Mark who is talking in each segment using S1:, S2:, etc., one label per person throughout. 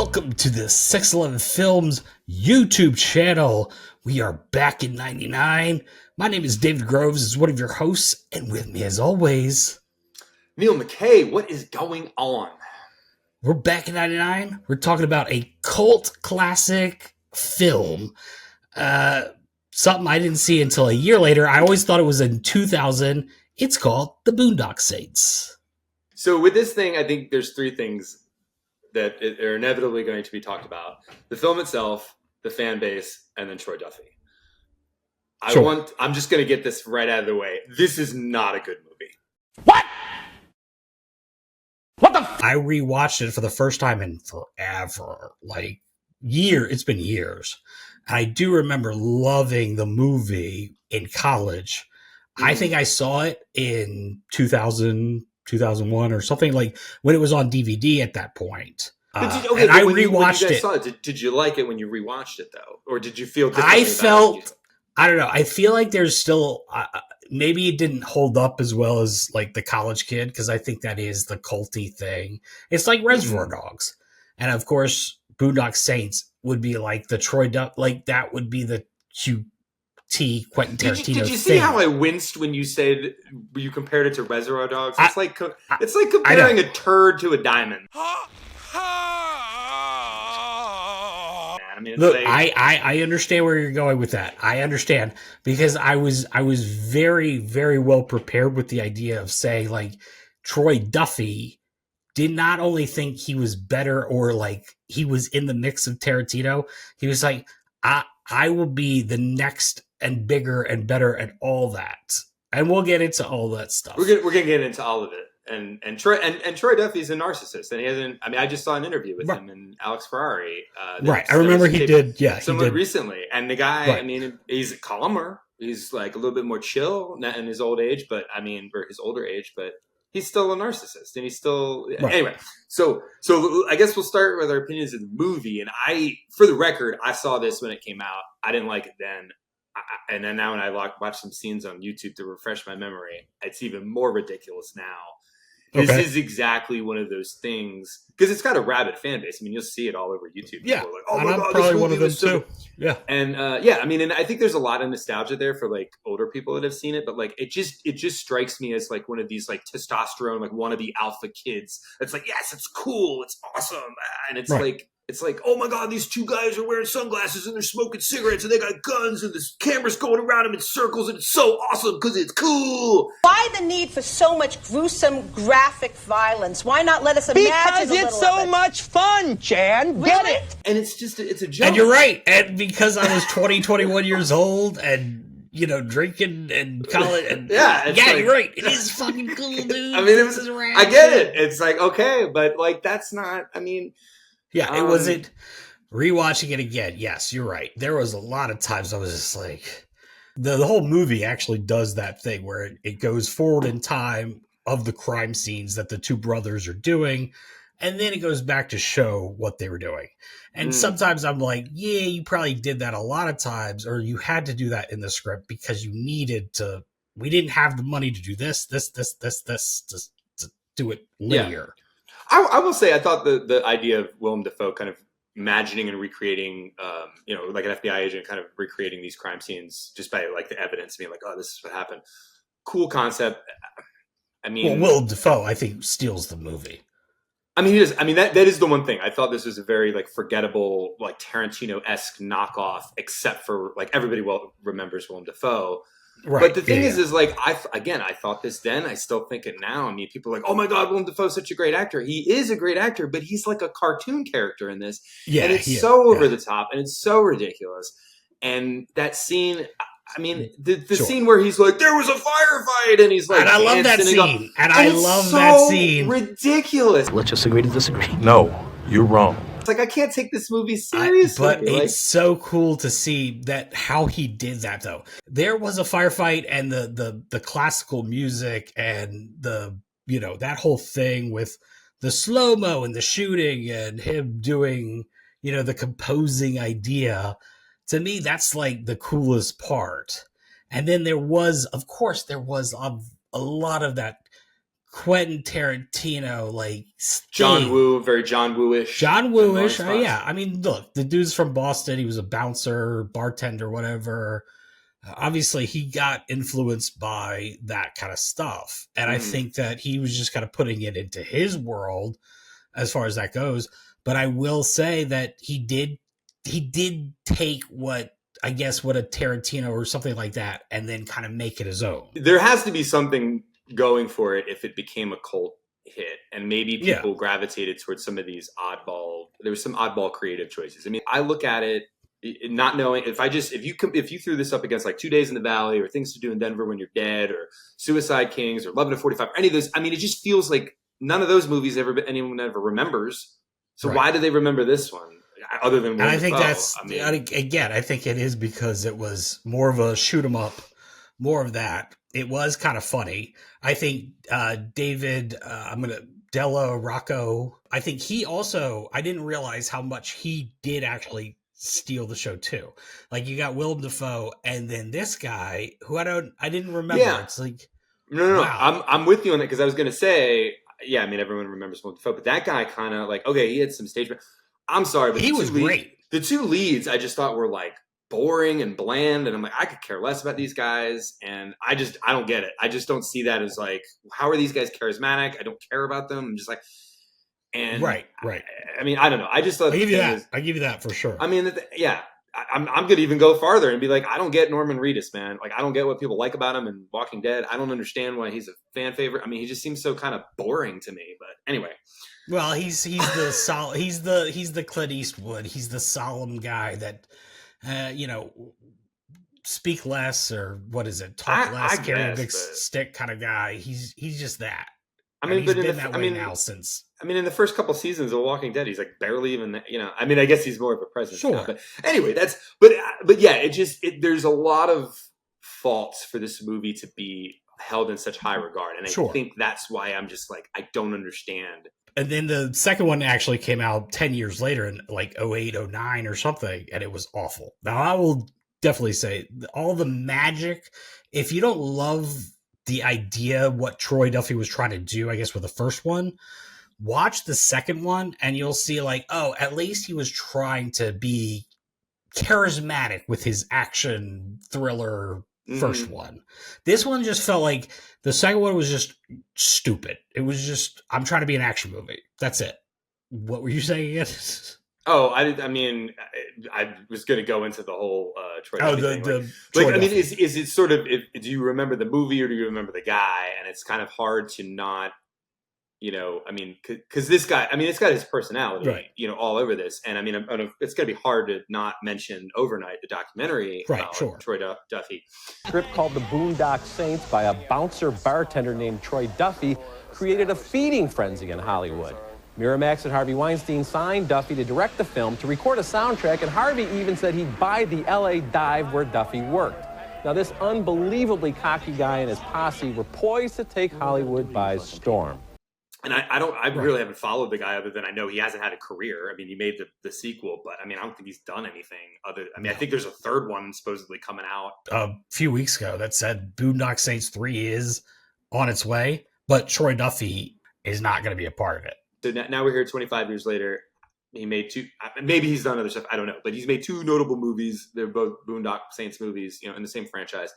S1: Welcome to the 611 Films YouTube channel. We are back in 99. My name is David Groves, as one of your hosts, and with me as always,
S2: Neil McKay. What is going on?
S1: We're back in 99. We're talking about a cult classic film. Something I didn't see until a year later. I always thought it was in 2000. It's called The Boondock Saints.
S2: So with this thing, I think there's three things that are inevitably going to be talked about: the film itself, the fan base, and then Troy Duffy. I'm just going to get this right out of the way. This is not a good movie.
S1: What the I rewatched it for the first time in forever. It's been years. I do remember loving the movie in college. Mm-hmm. I think I saw it in 2000, 2001 or something, like when it was on DVD at that point.
S2: I rewatched it. Saw it. Did you like it when you rewatched it though? Or did you feel differently?
S1: I don't know. I feel like there's still, maybe it didn't hold up as well as like The College Kid, because I think that is the culty thing. It's like Reservoir Dogs. And of course, Boondock Saints would be like the Troy Duff, like that would be the QT Quentin Tarantino thing.
S2: Did you see how I winced when you said you compared it to Reservoir Dogs? It's like comparing a turd to a diamond.
S1: Look, I understand where you're going with that. I understand, because I was very, very well prepared with the idea of saying, like, Troy Duffy did not only think he was better or like he was in the mix of Tarantino. He was like, I will be the next and bigger and better at all that. And we'll get into all that stuff.
S2: We're gonna get into all of it. And Troy Duffy's a narcissist, and he hasn't. I mean, I just saw an interview with him and Alex Ferrari.
S1: Right, I remember he did. Yeah,
S2: somewhat recently. And the guy, right. I mean, he's calmer. He's like a little bit more chill in his old age, or his older age. But he's still a narcissist, and he's still anyway. So I guess we'll start with our opinions of the movie. And for the record, I saw this when it came out. I didn't like it then. And then now when I watch some scenes on YouTube to refresh my memory, it's even more ridiculous now. Okay. This is exactly one of those things, because it's got a rabid fan base. I mean, you'll see it all over YouTube.
S1: Yeah,
S2: people are like, oh my God,
S1: probably one of them too. Yeah,
S2: and I mean, and I think there's a lot of nostalgia there for like older people that have seen it, but like it just strikes me as like one of these like testosterone, like wannabe alpha kids. It's like, yes, it's cool, it's awesome, and it's like. It's like, oh my God, these two guys are wearing sunglasses and they're smoking cigarettes and they got guns and this camera's going around them in circles and it's so awesome because it's cool.
S3: Why the need for so much gruesome graphic violence? Why not let us imagine
S4: because
S3: a little
S4: it's so much fun, Jan.
S3: Really?
S4: Get it?
S2: And it's a joke.
S1: And you're right. And because I was 21 years old and, you know, drinking and college. And, you're right. It is fucking cool, dude.
S2: I mean, I get it. It's like, okay, but like, that's not, I mean...
S1: Yeah, it wasn't rewatching it again. Yes, you're right. There was a lot of times I was just like, the whole movie actually does that thing where it goes forward in time of the crime scenes that the two brothers are doing. And then it goes back to show what they were doing. And sometimes I'm like, yeah, you probably did that a lot of times, or you had to do that in the script because you needed to, we didn't have the money to do this, to do it linear.
S2: Yeah. I will say I thought the idea of Willem Dafoe kind of imagining and recreating, like an FBI agent kind of recreating these crime scenes just by like the evidence being like, oh, this is what happened. Cool concept. I mean,
S1: Willem Dafoe, I think, steals the movie.
S2: I mean, he does. I mean, that is the one thing. I thought this was a very like forgettable, like Tarantino-esque knockoff, except for like everybody remembers Willem Dafoe. Right. But the thing is like, I thought this then, I still think it now. I mean, people are like, oh my God, Willem Dafoe's such a great actor. He is a great actor, but he's like a cartoon character in this. Yeah, and it's so over the top and it's so ridiculous. And that scene, I mean, the scene where he's like, there was a firefight, and he's like,
S1: and I love that scene. And I love that scene.
S2: Ridiculous.
S5: Let's just agree to disagree. No, you're wrong.
S2: It's like, I can't take this movie seriously.
S1: But it's so cool to see that how he did that, though. There was a firefight and the classical music and that whole thing with the slow-mo and the shooting and him doing, the composing idea. To me, that's like the coolest part. And then there was a lot of that Quentin Tarantino, like
S2: John Woo, very John Woo-ish.
S1: John Woo-ish. Yeah. I mean, look, the dude's from Boston. He was a bouncer, bartender, whatever. Obviously, he got influenced by that kind of stuff. And I think that he was just kind of putting it into his world as far as that goes. But I will say that he did take what a Tarantino or something like that and then kind of make it his own.
S2: There has to be something going for it if it became a cult hit, and maybe people gravitated towards some of these there was some oddball creative choices. I mean, I look at it not knowing if you threw this up against like 2 Days in the Valley or Things to Do in Denver When You're Dead or Suicide Kings or 11 to 45 or any of those, I mean, it just feels like none of those movies anyone ever remembers. So why do they remember this one? Other than
S1: I think I think it is because it was more of a shoot 'em up, more of that. It was kind of funny. I think David, Della Rocco, I think he also, I didn't realize how much he did actually steal the show too. Like you got Willem Dafoe and then this guy who I didn't remember.
S2: Yeah.
S1: It's like,
S2: no.
S1: Wow.
S2: I'm with you on that because I was going to say, I mean, everyone remembers Willem Dafoe, but that guy kind of like, okay, he had some stage. I'm sorry, but
S1: he was great.
S2: The two leads I just thought were like boring and bland, and I'm like, I could care less about these guys, and I don't get it. I just don't see that as like, how are these guys charismatic? I don't care about them. I'm just like, and
S1: right.
S2: I mean, I don't know. I just thought
S1: I give you that for sure.
S2: I mean, I'm going to even go farther and be like, I don't get Norman Reedus, man. Like, I don't get what people like about him in Walking Dead. I don't understand why he's a fan favorite. I mean, he just seems so kind of boring to me. But anyway.
S1: Well, he's the Clint Eastwood. He's the solemn guy that, speak less or what is it? Talk less, carry a big stick kind of guy. He's just that.
S2: I mean,
S1: he's been that way now since.
S2: I mean, in the first couple seasons of Walking Dead, he's like barely even, I mean, I guess he's more of a presence now. But anyway, but yeah, there's a lot of faults for this movie to be held in such high regard. And I think that's why I'm just like, I don't understand.
S1: And then the second one actually came out 10 years later in like 08, 09 or something. And it was awful. Now, I will definitely say all the magic, if you don't love the idea what Troy Duffy was trying to do, I guess, with the first one, watch the second one and you'll see like, oh, at least he was trying to be charismatic with his action thriller first one. This one just felt like the second one was just stupid. It was just, I'm trying to be an action movie. That's it. What were you saying again?
S2: Oh, I mean, I was going to go into the whole Troy Duffy thing. I mean, is it sort of, do you remember the movie or do you remember the guy? And it's kind of hard to not, I mean, because this guy, I mean, it's got his personality,
S1: right,
S2: all over this. And I mean, it's going to be hard to not mention Overnight, the documentary about Troy Duffy.
S6: A script called The Boondock Saints by a bouncer bartender named Troy Duffy created a feeding frenzy in Hollywood. Miramax and Harvey Weinstein signed Duffy to direct the film, to record a soundtrack, and Harvey even said he'd buy the LA dive where Duffy worked. Now, this unbelievably cocky guy and his posse were poised to take Hollywood by storm.
S2: And I really haven't followed the guy other than I know he hasn't had a career. I mean, he made the sequel, but I mean, I don't think he's done anything other. I mean, I think there's a third one supposedly coming out
S1: a few weeks ago that said Boondock Saints 3 is on its way, but Troy Duffy is not going to be a part of it.
S2: So now we're here 25 years later. He made two, maybe he's done other stuff. I don't know, but he's made two notable movies. They're both Boondock Saints movies, in the same franchise,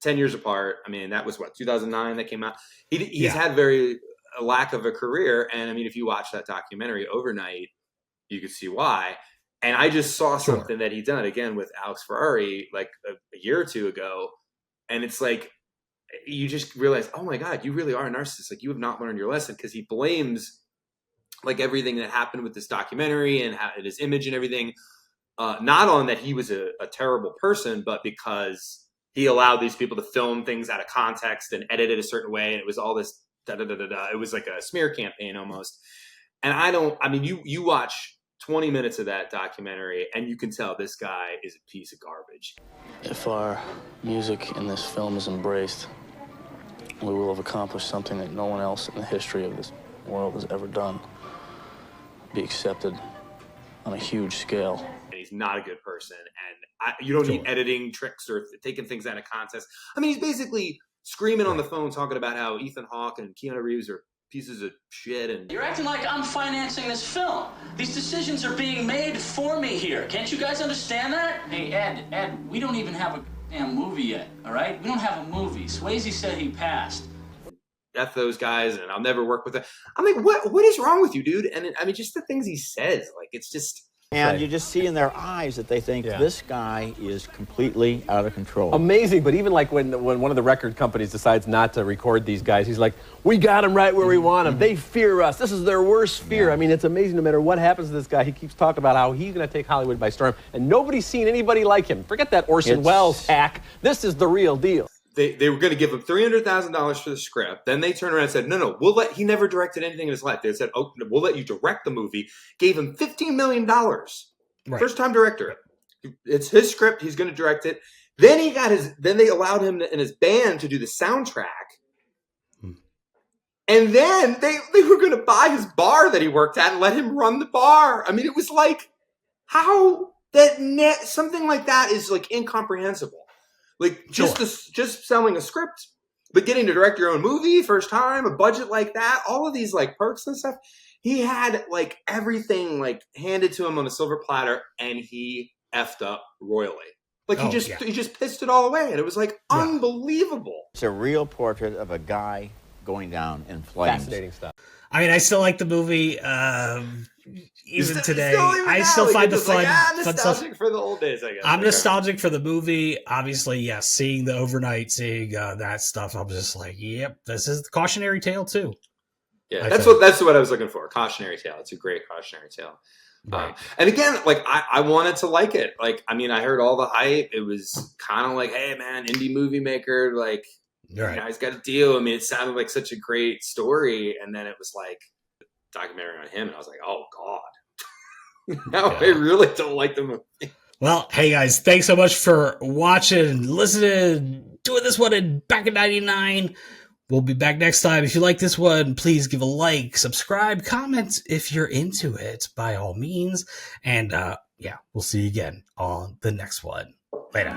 S2: 10 years apart. I mean, that was 2009 that came out. He's had a lack of a career. And I mean, if you watch that documentary Overnight, you could see why. And I just saw something that he done again with Alex Ferrari like a year or two ago. And it's like, you just realize, oh my God, you really are a narcissist. Like you have not learned your lesson, because he blames like everything that happened with this documentary and his image and everything, not on that he was a terrible person, but because he allowed these people to film things out of context and edit it a certain way. And it was all this It was like a smear campaign almost. And you watch 20 minutes of that documentary and you can tell this guy is a piece of garbage.
S7: If our music in this film is embraced, we will have accomplished something that no one else in the history of this world has ever done. Be accepted on a huge scale.
S2: And he's not a good person. And you don't need editing tricks or taking things out of context. I mean, he's basically screaming on the phone talking about how Ethan Hawke and Keanu Reeves are pieces of shit. And
S8: you're acting like I'm financing this film. These decisions are being made for me here. Can't you guys understand that? Hey, Ed, we don't even have a damn movie yet, all right? We don't have a movie. Swayze said he passed.
S2: F those guys, and I'll never work with them. I'm like, what is wrong with you, dude? And I mean, just the things he says, like, it's just...
S9: And you just see in their eyes that they think this guy is completely out of control.
S6: Amazing, but even like when one of the record companies decides not to record these guys, he's like, we got them right where we want them. They fear us. This is their worst fear. Yeah. I mean, it's amazing. No matter what happens to this guy, he keeps talking about how he's going to take Hollywood by storm, and nobody's seen anybody like him. Forget that Orson Welles hack. This is the real deal.
S2: They were going to give him $300,000 for the script. Then they turned around and said, no, he never directed anything in his life. They said, oh, we'll let you direct the movie. Gave him $15 million. Right. First time director. It's his script. He's going to direct it. Then they allowed him and his band to do the soundtrack. And then they were going to buy his bar that he worked at and let him run the bar. I mean, it was like, how something like that is like incomprehensible. Like just selling a script, but getting to direct your own movie first time, a budget like that, all of these like perks and stuff. He had like everything like handed to him on a silver platter, and he effed up royally. Like he just pissed it all away, and it was like unbelievable.
S9: It's a real portrait of a guy going down in flames.
S6: Fascinating stuff.
S1: I mean, I still like the movie. Even today, I still find the fun
S2: nostalgic for the old days, I guess.
S1: I'm nostalgic for the movie. Obviously, yes, seeing the overnight, seeing that stuff, I'm just like, yep, this is the cautionary tale too.
S2: Yeah, that's what I was looking for. Cautionary tale. It's a great cautionary tale. Right. And again, like I wanted to like it. Like, I mean, I heard all the hype. It was kind of like, hey man, indie movie maker, like you guys got a deal. I mean, it sounded like such a great story, and then it was like a documentary on him, and I was like, oh god. Now I really don't like the movie.
S1: Well, hey guys, thanks so much for watching, listening, doing this one back in 99. We'll be back next time. If you like this one, please give a like, subscribe, comment if you're into it, by all means. And we'll see you again on the next one. Later.